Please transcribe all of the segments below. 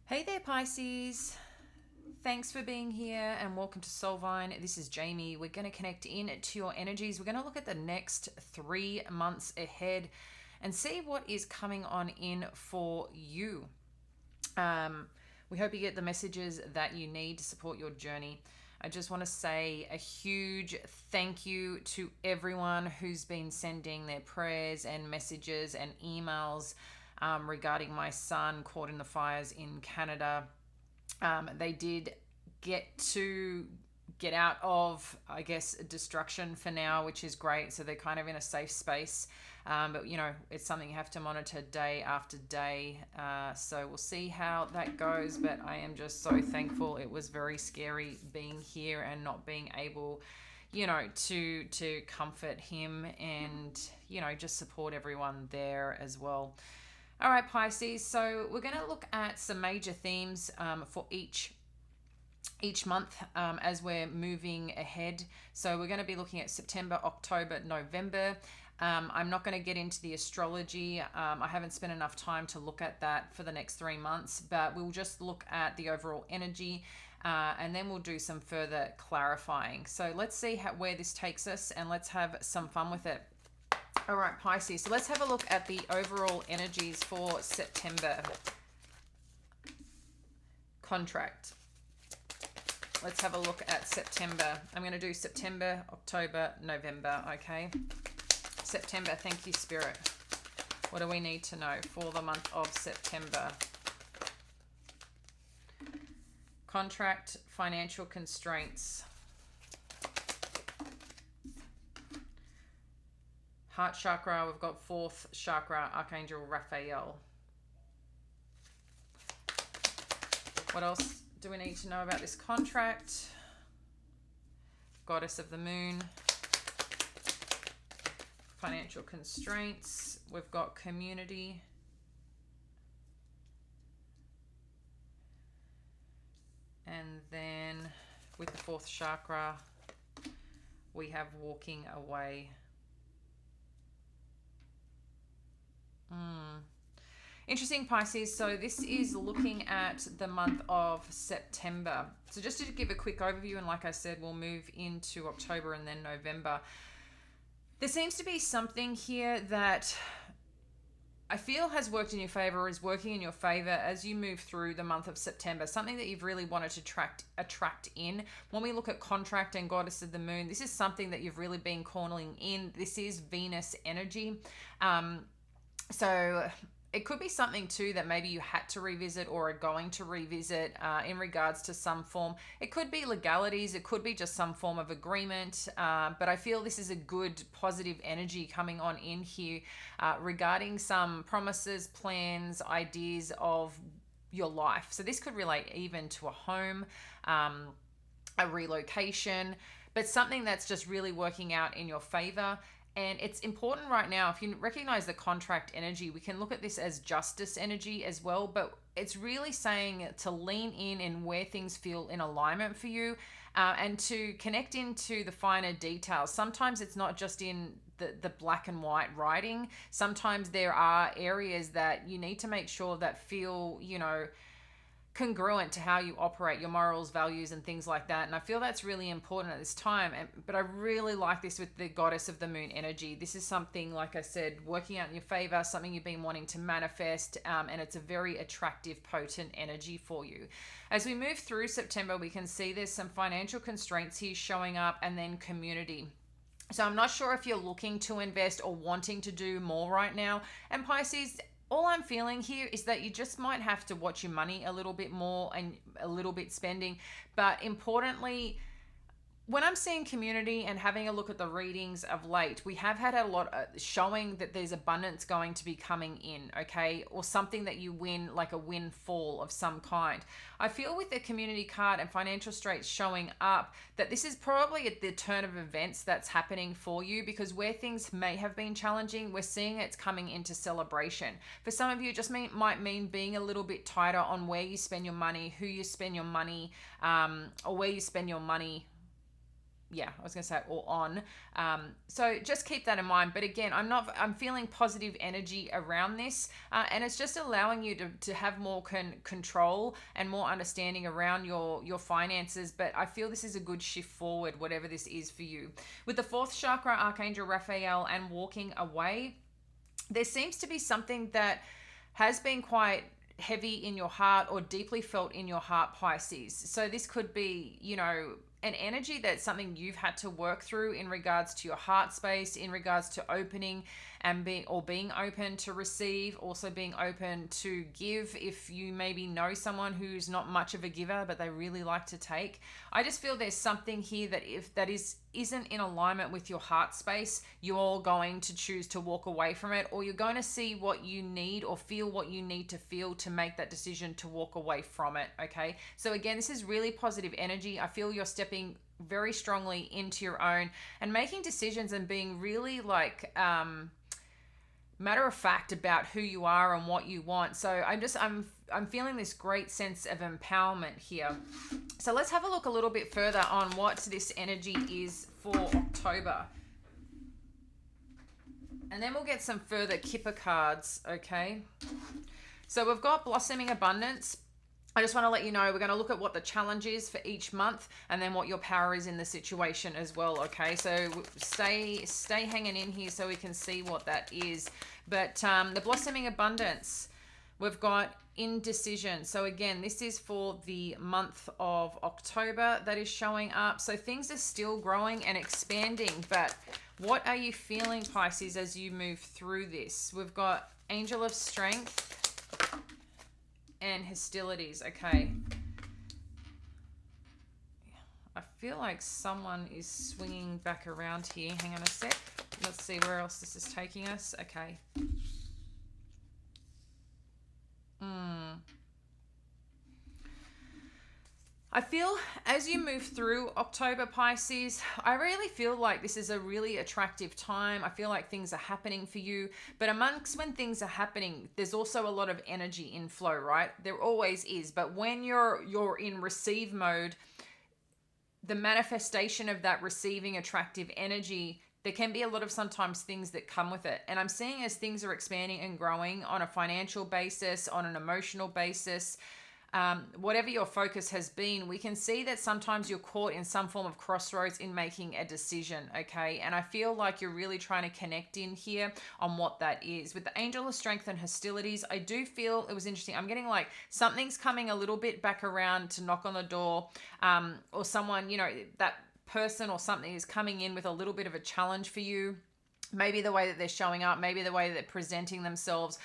Hey there, Pisces. Thanks for being here and welcome to Soulvine. This is Jamie. We're going to connect in to your energies. We're going to look at the next 3 months ahead and see what is coming on in for you. We hope you get the messages that you need to support your journey. I just want to say a huge thank you to everyone who's been sending their prayers and messages and emails regarding my son caught in the fires in Canada. They did get out of, I guess, destruction for now, which is great. So they're kind of in a safe space. But, it's something you have to monitor day after day. So we'll see how that goes. But I am just so thankful. It was very scary being here and not being able, to comfort him and, just support everyone there as well. All right, Pisces. So we're going to look at some major themes for each month as we're moving ahead. So we're going to be looking at September, October, November. I'm not going to get into the astrology. I haven't spent enough time to look at that for the next 3 months, but we'll just look at the overall energy and then we'll do some further clarifying. So let's see where this takes us and let's have some fun with it. All right, Pisces. So let's have a look at the overall energies for September. Contract. Let's have a look at September. I'm going to do September, October, November, okay? September, thank you, Spirit. What do we need to know for the month of September? Contract, financial constraints. Heart chakra, we've got 4th chakra, Archangel Raphael. What else do we need to know about this contract? Goddess of the Moon. Financial constraints. We've got community. And then with the 4th chakra, we have walking away. Interesting, Pisces. So this is looking at the month of September. So just to give a quick overview, and like I said, we'll move into October and then November. There seems to be something here that I feel has worked in your favor, is working in your favor as you move through the month of September. Something that you've really wanted to attract in. When we look at contract and Goddess of the Moon, this is something that you've really been calling in. This is Venus energy. So it could be something too that maybe you had to revisit or are going to revisit in regards to some form. It could be legalities. It could be just some form of agreement. But I feel this is a good positive energy coming on in here regarding some promises, plans, ideas of your life. So this could relate even to a home, a relocation, but something that's just really working out in your favor. And it's important right now, if you recognize the contract energy, we can look at this as justice energy as well, but it's really saying to lean in where things feel in alignment for you and to connect into the finer details. Sometimes it's not just in the black and white writing. Sometimes there are areas that you need to make sure that feel, congruent to how you operate, your morals, values, and things like that. And I feel that's really important at this time. But I really like this with the Goddess of the Moon energy. This is something, like I said, working out in your favor, something you've been wanting to manifest, and it's a very attractive, potent energy for you. As we move through September, we can see there's some financial constraints here showing up, and then community. So I'm not sure if you're looking to invest or wanting to do more right now. And Pisces, all I'm feeling here is that you just might have to watch your money a little bit more and a little bit spending. But importantly, when I'm seeing community and having a look at the readings of late, we have had a lot showing that there's abundance going to be coming in, okay? Or something that you win, like a windfall of some kind. I feel with the community card and financial straits showing up that this is probably at the turn of events that's happening for you, because where things may have been challenging, we're seeing it's coming into celebration. For some of you, it just might mean being a little bit tighter on where you spend your money, who you spend your money, or where you spend your money yeah, I was going to say or on. So just keep that in mind. But again, I'm feeling positive energy around this. And it's just allowing you to have more control and more understanding around your finances. But I feel this is a good shift forward, whatever this is for you. With the fourth chakra, Archangel Raphael, and walking away, there seems to be something that has been quite heavy in your heart or deeply felt in your heart, Pisces. So this could be, an energy that's something you've had to work through in regards to your heart space, in regards to opening and being open to receive, also being open to give. If you maybe know someone who's not much of a giver but they really like to take, I just feel there's something here that if that isn't in alignment with your heart space, you're going to choose to walk away from it, or you're going to see what you need or feel what you need to feel to make that decision to walk away from it. Okay, so again, this is really positive energy. I feel you're stepping very strongly into your own and making decisions and being really matter of fact about who you are and what you want. So I'm feeling this great sense of empowerment here. So let's have a look a little bit further on what this energy is for October. And then we'll get some further Kipper cards, okay? So we've got Blossoming Abundance. I just want to let you know, we're going to look at what the challenge is for each month and then what your power is in the situation as well, okay? So stay hanging in here so we can see what that is. But the Blossoming Abundance, we've got indecision. So again, this is for the month of October that is showing up. So things are still growing and expanding, but what are you feeling, Pisces, as you move through this? We've got Angel of Strength and hostilities. Okay, I feel like someone is swinging back around here. Hang on a sec, let's see where else this is taking us. Okay. I feel as you move through October, Pisces, I really feel like this is a really attractive time. I feel like things are happening for you, but amongst when things are happening, there's also a lot of energy inflow, right? There always is, but when you're in receive mode, the manifestation of that receiving attractive energy, there can be a lot of sometimes things that come with it. And I'm seeing as things are expanding and growing on a financial basis, on an emotional basis, whatever your focus has been, we can see that sometimes you're caught in some form of crossroads in making a decision, okay? And I feel like you're really trying to connect in here on what that is. With the Angel of Strength and hostilities, I do feel it was interesting. I'm getting like something's coming a little bit back around to knock on the door, or someone, that person or something is coming in with a little bit of a challenge for you. Maybe the way that they're showing up, maybe the way that they're presenting themselves.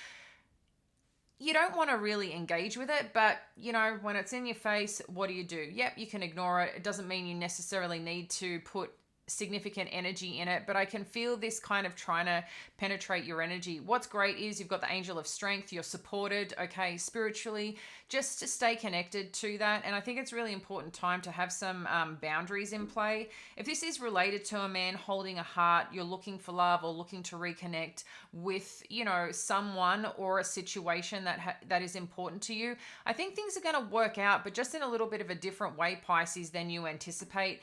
You don't want to really engage with it, but when it's in your face, what do? Yep, you can ignore it. It doesn't mean you necessarily need to put significant energy in it, but I can feel this kind of trying to penetrate your energy. What's great is you've got the Angel of Strength, you're supported, okay, spiritually, just to stay connected to that. And I think it's really important time to have some boundaries in play. If this is related to a man holding a heart, you're looking for love or looking to reconnect with, someone or a situation that is important to you, I think things are going to work out, but just in a little bit of a different way, Pisces, than you anticipate.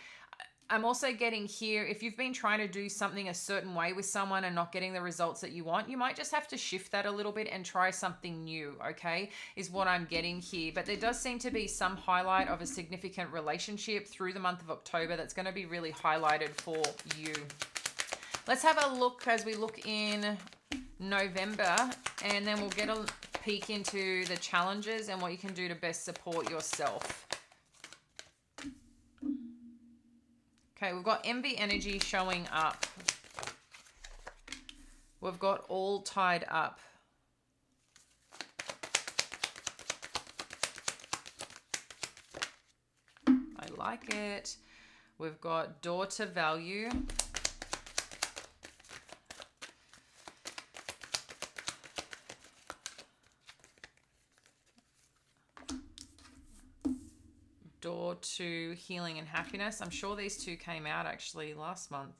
I'm also getting here, if you've been trying to do something a certain way with someone and not getting the results that you want, you might just have to shift that a little bit and try something new, okay, is what I'm getting here. But there does seem to be some highlight of a significant relationship through the month of October that's going to be really highlighted for you. Let's have a look as we look in November, and then we'll get a peek into the challenges and what you can do to best support yourself. Okay, we've got envy energy showing up. We've got all tied up. I like it. We've got daughter value. Door to healing and happiness. I'm sure these two came out actually last month.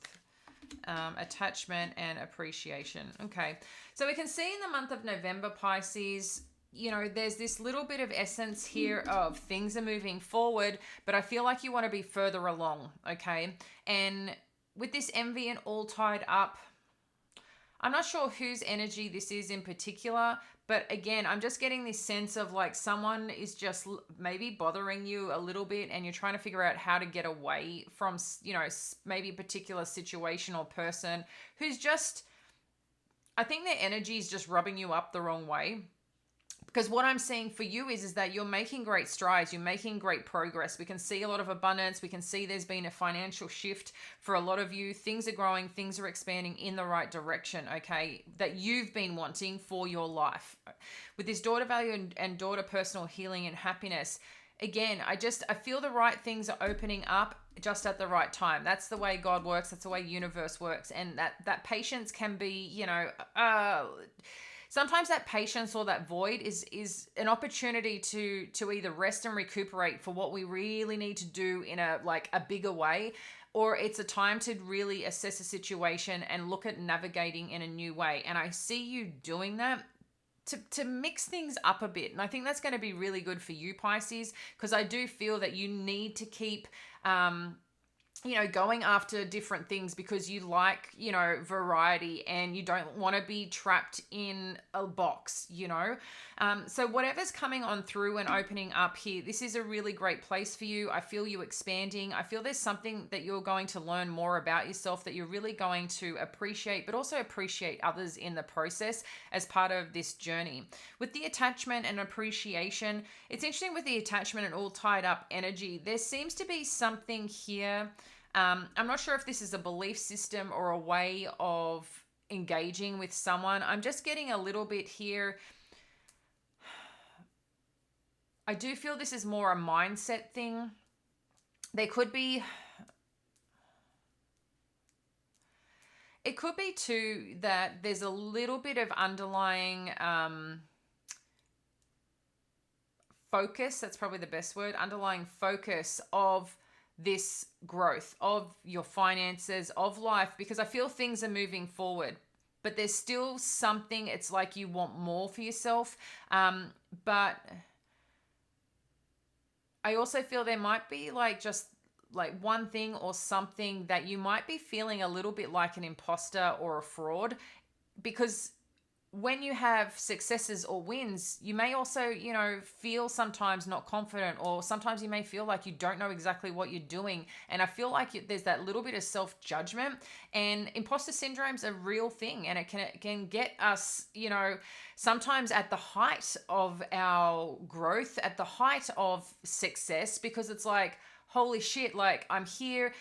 Attachment and appreciation. Okay, so we can see in the month of November, Pisces, there's this little bit of essence here of things are moving forward, but I feel like you want to be further along, okay? And with this envy and all tied up, I'm not sure whose energy this is in particular, but again, I'm just getting this sense of like someone is just maybe bothering you a little bit and you're trying to figure out how to get away from, maybe a particular situation or person who's just, I think their energy is just rubbing you up the wrong way. Because what I'm seeing for you is that you're making great strides, you're making great progress. We can see a lot of abundance. We can see there's been a financial shift for a lot of you. Things are growing, things are expanding in the right direction, okay, that you've been wanting for your life. With this daughter value and daughter personal healing and happiness, again, I feel the right things are opening up just at the right time. That's the way God works. That's the way universe works. And that patience can be, sometimes that patience or that void is an opportunity to either rest and recuperate for what we really need to do in a bigger way, or it's a time to really assess a situation and look at navigating in a new way. And I see you doing that to mix things up a bit. And I think that's going to be really good for you, Pisces, because I do feel that you need to keep going after different things because you like, variety and you don't want to be trapped in a box, So whatever's coming on through and opening up here, this is a really great place for you. I feel you expanding. I feel there's something that you're going to learn more about yourself that you're really going to appreciate, but also appreciate others in the process as part of this journey. With the attachment and appreciation, it's interesting with the attachment and all tied up energy. There seems to be something here. I'm not sure if this is a belief system or a way of engaging with someone. I'm just getting a little bit here. I do feel this is more a mindset thing. It could be too that there's a little bit of underlying focus. That's probably the best word. Underlying focus of this growth of your finances, of life, because I feel things are moving forward, but there's still something, it's like you want more for yourself. But I also feel there might be just one thing or something that you might be feeling a little bit like an imposter or a fraud, because when you have successes or wins, you may also, feel sometimes not confident, or sometimes you may feel like you don't know exactly what you're doing. And I feel like there's that little bit of self-judgment, and imposter syndrome's a real thing, and it can get us, sometimes at the height of our growth, at the height of success, because it's like, holy shit, I'm here.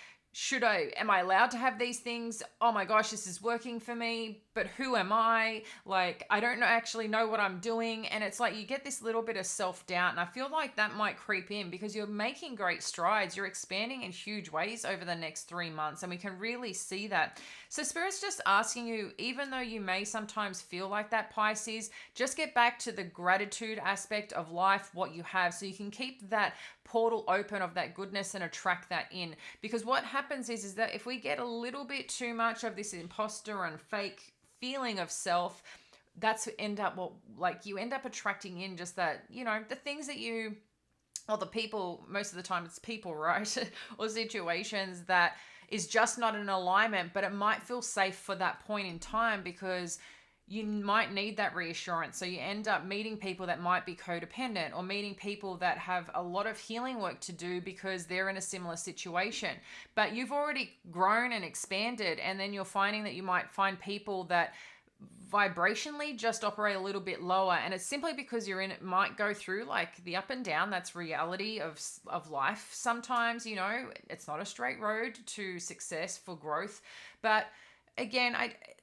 Am I allowed to have these things? Oh my gosh, this is working for me, but who am I? I don't actually know what I'm doing. And it's like you get this little bit of self-doubt, and I feel like that might creep in because you're making great strides. You're expanding in huge ways over the next 3 months, and we can really see that. So Spirit's just asking you, even though you may sometimes feel like that, Pisces, just get back to the gratitude aspect of life, what you have, so you can keep that portal open of that goodness and attract that in. Because what happens is that if we get a little bit too much of this imposter and fake feeling of self, that's you end up attracting in just that, the things that you, or the people, most of the time it's people, right? Or situations that is just not in alignment, but it might feel safe for that point in time because you might need that reassurance. So you end up meeting people that might be codependent, or meeting people that have a lot of healing work to do because they're in a similar situation. But you've already grown and expanded, and then you're finding that you might find people that vibrationally just operate a little bit lower, and it's simply because might go through the up and down. That's reality of life. Sometimes, it's not a straight road to success for growth, but again,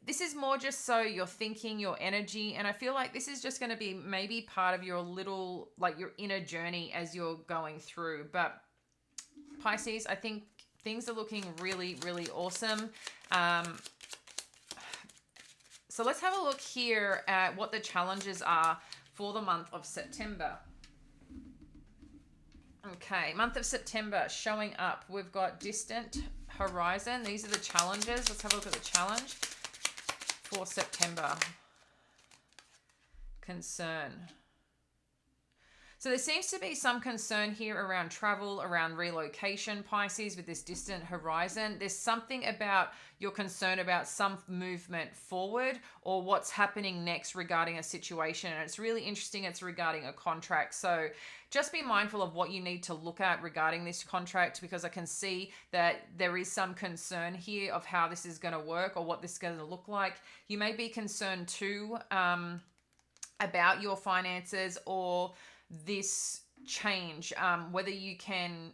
this is more just so you're thinking, your energy, and I feel like this is just going to be maybe part of your little, your inner journey as you're going through. But Pisces, I think things are looking really, really awesome. So let's have a look here at what the challenges are for the month of September. Okay, month of September showing up. We've got distant horizon. These are the challenges. Let's have a look at the challenge for September. Concern. So there seems to be some concern here around travel, around relocation, Pisces, with this distant horizon. There's something about your concern about some movement forward or what's happening next regarding a situation. And it's really interesting. It's regarding a contract. So just be mindful of what you need to look at regarding this contract, because I can see that there is some concern here of how this is going to work or what this is going to look like. You may be concerned too about your finances or this change, whether you can,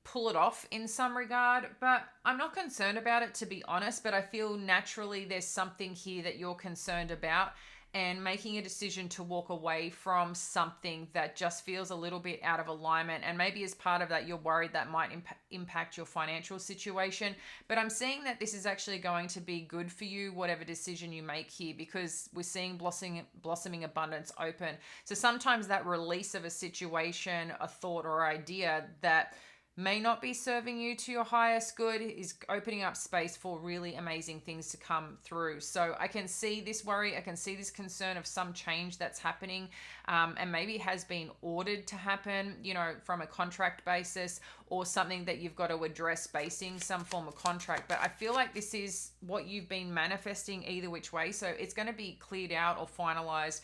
pull it off in some regard. But I'm not concerned about it, to be honest, but I feel naturally there's something here that you're concerned about, and making a decision to walk away from something that just feels a little bit out of alignment. And maybe as part of that, you're worried that might impact your financial situation. But I'm seeing that this is actually going to be good for you, whatever decision you make here, because we're seeing blossoming abundance open. So sometimes that release of a situation, a thought or idea that may not be serving you to your highest good is opening up space for really amazing things to come through. So I can see this worry, I can see this concern of some change that's happening, and maybe has been ordered to happen, from a contract basis, or something that you've got to address basing some form of contract. But I feel like this is what you've been manifesting either which way. So it's going to be cleared out or finalized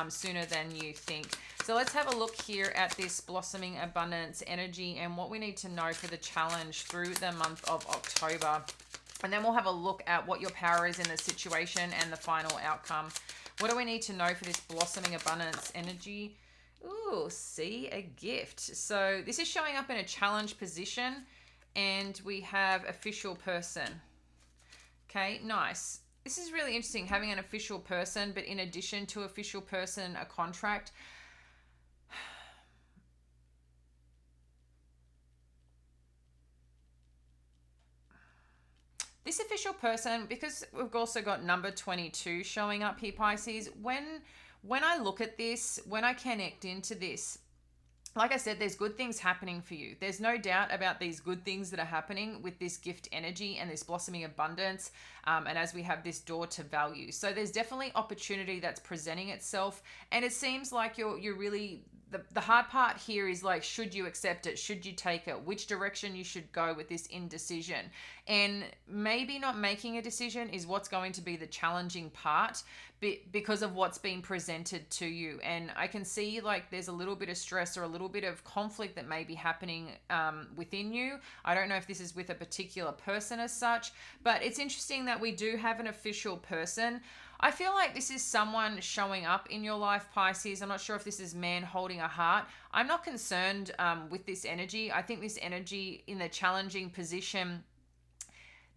sooner than you think. So let's have a look here at this blossoming abundance energy and what we need to know for the challenge through the month of October. And then we'll have a look at what your power is in the situation and the final outcome. What do we need to know for this blossoming abundance energy? Ooh, see, a gift. So this is showing up in a challenge position, and we have official person. Okay, nice. This is really interesting, having an official person, but in addition to official person, a contract. This official person, because we've also got number 22 showing up here, Pisces, when I look at this, when I connect into this, like I said, there's good things happening for you. There's no doubt about these good things that are happening with this gift energy and this blossoming abundance. And as we have this door to value. So there's definitely opportunity that's presenting itself. And it seems like you're really, the hard part here is like, should you accept it? Should you take it? Which direction you should go with this indecision? And maybe not making a decision is what's going to be the challenging part because of what's being presented to you. And I can see like there's a little bit of stress or a little bit of conflict that may be happening within you. I don't know if this is with a particular person as such, but it's interesting that we do have an official person. I feel like this is someone showing up in your life, Pisces. I'm not sure if this is man holding a heart. I'm not concerned with this energy. I think this energy in the challenging position,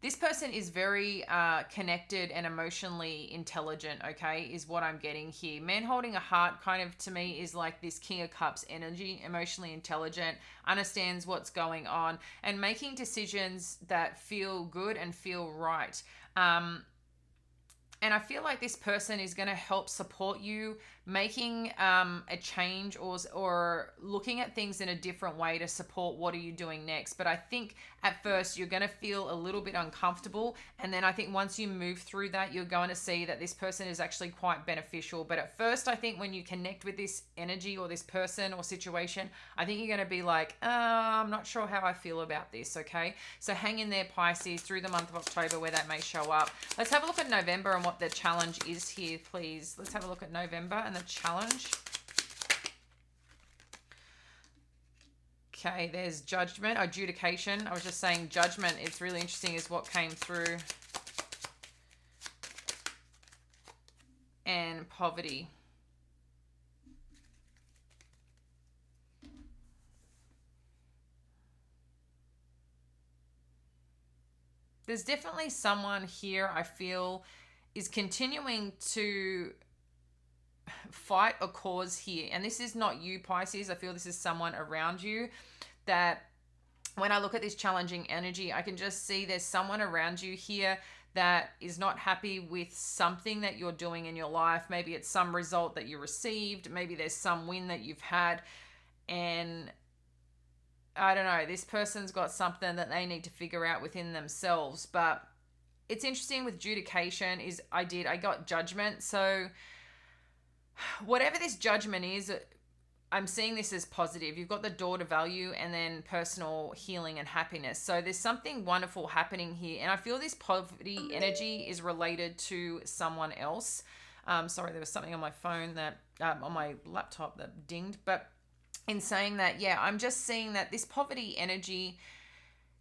this person is very connected and emotionally intelligent, okay, is what I'm getting here. Man holding a heart kind of to me is like this King of Cups energy, emotionally intelligent, understands what's going on, and making decisions that feel good and feel right. And I feel like this person is going to help support you making a change or looking at things in a different way to support what are you doing next. But I think at first you're going to feel a little bit uncomfortable. And then I think once you move through that, you're going to see that this person is actually quite beneficial. But at first, I think when you connect with this energy or this person or situation, I think you're going to be like, I'm not sure how I feel about this, okay? So hang in there, Pisces, through the month of October where that may show up. Let's have a look at November and what the challenge is here, please. Let's have a look at November and the challenge. Okay, there's judgment, adjudication. I was just saying judgment. It's really interesting is what came through. And poverty. There's definitely someone here I feel is continuing to fight a cause here. And this is not you, Pisces. I feel this is someone around you that when I look at this challenging energy, I can just see there's someone around you here that is not happy with something that you're doing in your life. Maybe it's some result that you received. Maybe there's some win that you've had. And I don't know, this person's got something that they need to figure out within themselves. But it's interesting with adjudication is I got judgment. So whatever this judgment is, I'm seeing this as positive. You've got the daughter value and then personal healing and happiness. So there's something wonderful happening here. And I feel this poverty energy is related to someone else. Sorry, there was something on my phone that, on my laptop that dinged. But in saying that, yeah, I'm just seeing that this poverty energy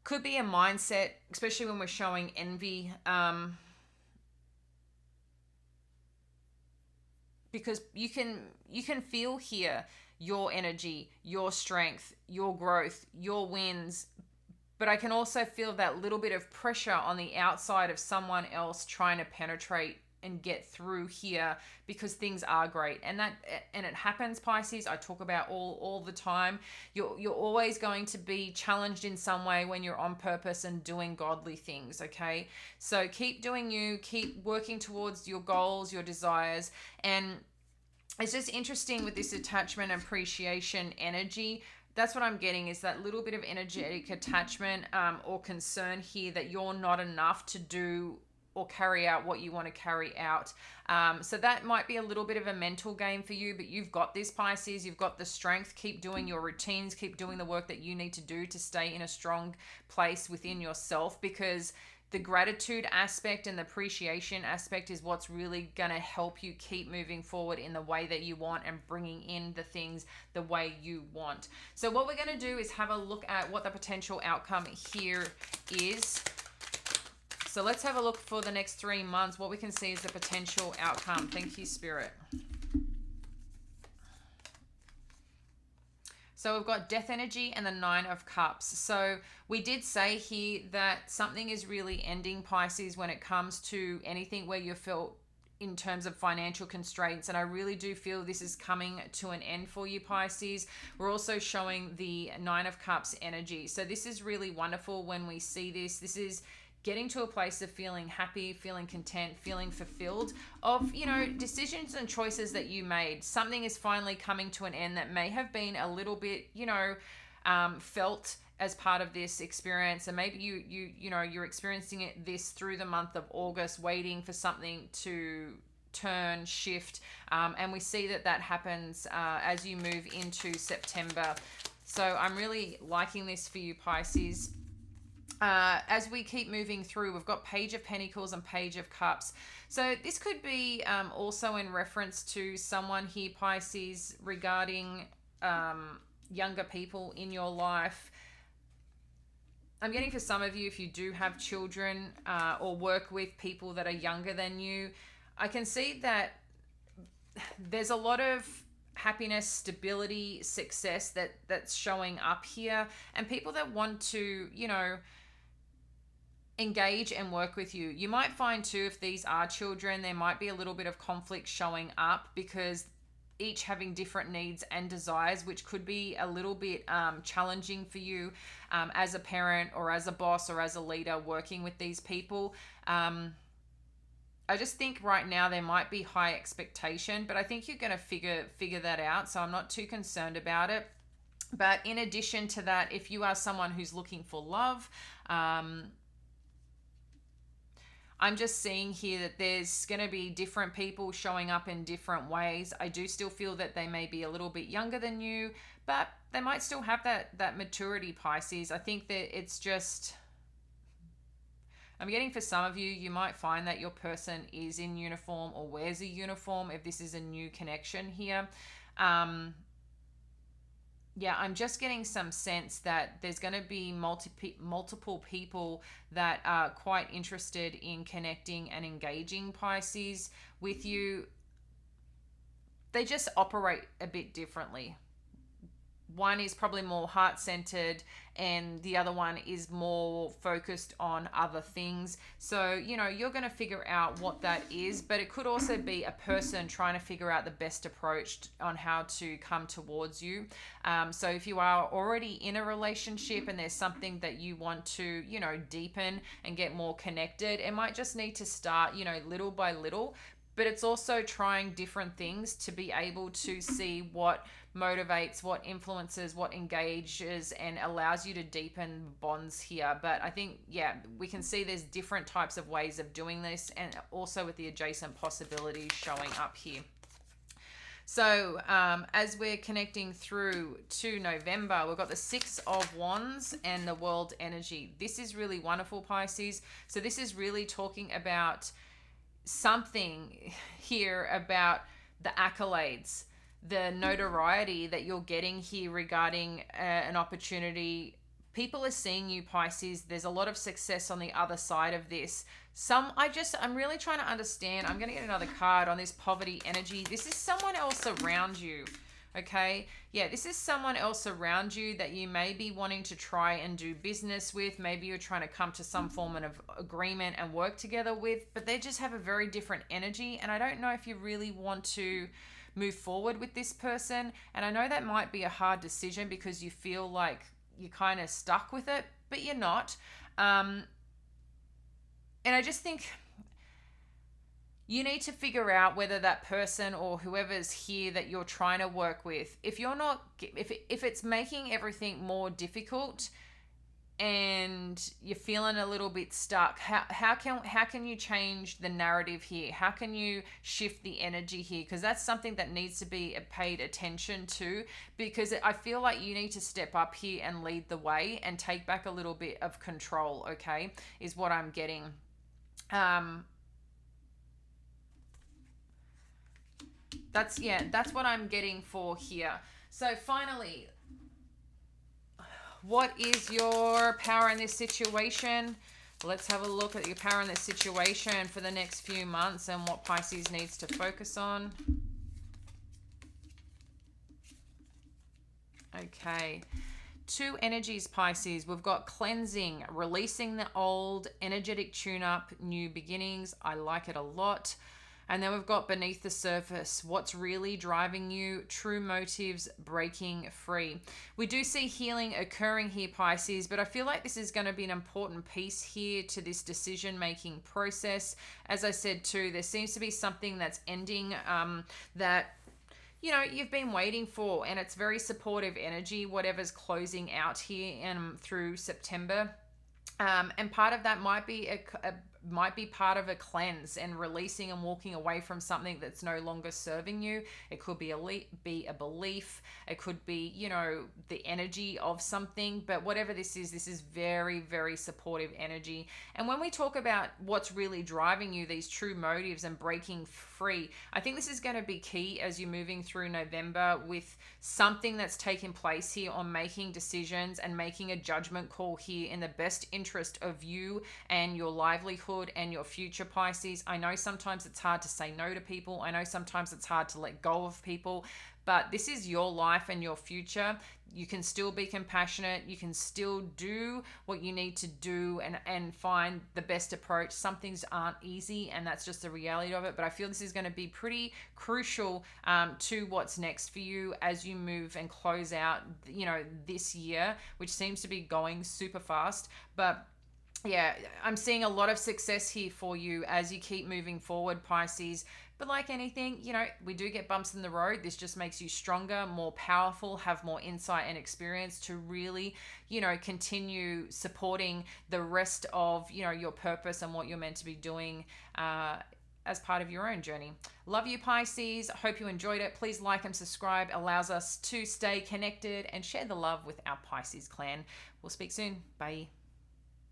could be a mindset, especially when we're showing envy. Because you can feel here your energy, your strength, your growth, your wins, but I can also feel that little bit of pressure on the outside of someone else trying to penetrate and get through here because things are great. And it happens, Pisces. I talk about all the time. You're always going to be challenged in some way when you're on purpose and doing godly things, okay? So keep doing you, keep working towards your goals, your desires, and it's just interesting with this attachment and appreciation energy. That's what I'm getting, is that little bit of energetic attachment or concern here that you're not enough to do or carry out what you want to carry out. So that might be a little bit of a mental game for you, but you've got this, Pisces. You've got the strength. Keep doing your routines. Keep doing the work that you need to do to stay in a strong place within yourself, because the gratitude aspect and the appreciation aspect is what's really going to help you keep moving forward in the way that you want and bringing in the things the way you want. So what we're going to do is have a look at what the potential outcome here is. So let's have a look for the next 3 months, what we can see is the potential outcome. Thank you, Spirit. So we've got death energy and the 9 of cups. So we did say here that something is really ending, Pisces, when it comes to anything where you felt in terms of financial constraints. And I really do feel this is coming to an end for you, Pisces. We're also showing the 9 of cups energy. So this is really wonderful when we see this. This is getting to a place of feeling happy, feeling content, feeling fulfilled of, decisions and choices that you made. Something is finally coming to an end that may have been a little bit, felt as part of this experience. And maybe you're experiencing this through the month of August, waiting for something to turn, shift. And we see that happens as you move into September. So I'm really liking this for you, Pisces. As we keep moving through, we've got Page of Pentacles and Page of Cups. So this could be also in reference to someone here, Pisces, regarding younger people in your life. I'm getting for some of you, if you do have children or work with people that are younger than you, I can see that there's a lot of happiness, stability, success that's showing up here, and people that want to, engage and work with you. You might find too, if these are children, there might be a little bit of conflict showing up because each having different needs and desires, which could be a little bit challenging for you as a parent or as a boss or as a leader working with these people. I just think right now there might be high expectation, but I think you're going to figure that out. So I'm not too concerned about it. But in addition to that, if you are someone who's looking for love, I'm just seeing here that there's going to be different people showing up in different ways. I do still feel that they may be a little bit younger than you, but they might still have that maturity, Pisces. I think that it's just, I'm getting for some of you, you might find that your person is in uniform or wears a uniform if this is a new connection here. Yeah, I'm just getting some sense that there's going to be multiple people that are quite interested in connecting and engaging, Pisces, with you. They just operate a bit differently. One is probably more heart-centered and the other one is more focused on other things. So, you're going to figure out what that is, but it could also be a person trying to figure out the best approach on how to come towards you. So if you are already in a relationship and there's something that you want to, deepen and get more connected, it might just need to start, little by little. But it's also trying different things to be able to see what motivates, what influences, what engages, and allows you to deepen bonds here. But I think, we can see there's different types of ways of doing this, and also with the adjacent possibilities showing up here. So as we're connecting through to November, we've got the Six of Wands and the World Energy. This is really wonderful, Pisces. So this is really talking about something here about the accolades, the notoriety that you're getting here regarding an opportunity. People are seeing you, Pisces. There's a lot of success on the other side of this. I'm really trying to understand. I'm going to get another card on this poverty energy. This is someone else around you. Okay. Yeah, this is someone else around you that you may be wanting to try and do business with. Maybe you're trying to come to some form of agreement and work together with, but they just have a very different energy. And I don't know if you really want to move forward with this person. And I know that might be a hard decision because you feel like you're kind of stuck with it, but you're not. And I just think you need to figure out whether that person or whoever's here that you're trying to work with, if it's making everything more difficult and you're feeling a little bit stuck, how can you change the narrative here? How can you shift the energy here? Because that's something that needs to be paid attention to, because I feel like you need to step up here and lead the way and take back a little bit of control, okay, is what I'm getting. That's what I'm getting for here. So finally, what is your power in this situation? Let's have a look at your power in this situation for the next few months and what Pisces needs to focus on. Okay. Two energies, Pisces. We've got cleansing, releasing the old, energetic tune-up, new beginnings. I like it a lot. And then we've got beneath the surface, what's really driving you, true motives, breaking free. We do see healing occurring here, Pisces, but I feel like this is going to be an important piece here to this decision-making process. As I said too, there seems to be something that's ending that you've been waiting for, and it's very supportive energy, whatever's closing out here and through September. And part of that might be part of a cleanse and releasing and walking away from something that's no longer serving you. It could be a belief. It could be, the energy of something. But whatever this is very, very supportive energy. And when we talk about what's really driving you, these true motives and breaking free, I think this is going to be key as you're moving through November with something that's taken place here on making decisions and making a judgment call here in the best interest of you and your livelihood and your future, Pisces. I know sometimes it's hard to say no to people. I know sometimes it's hard to let go of people, but this is your life and your future. You can still be compassionate. You can still do what you need to do and find the best approach. Some things aren't easy, and that's just the reality of it. But I feel this is going to be pretty crucial to what's next for you as you move and close out, this year, which seems to be going super fast. But yeah, I'm seeing a lot of success here for you as you keep moving forward, Pisces. But like anything, we do get bumps in the road. This just makes you stronger, more powerful, have more insight and experience to really, continue supporting the rest of, your purpose and what you're meant to be doing as part of your own journey. Love you, Pisces. Hope you enjoyed it. Please like and subscribe. Allows us to stay connected and share the love with our Pisces clan. We'll speak soon. Bye.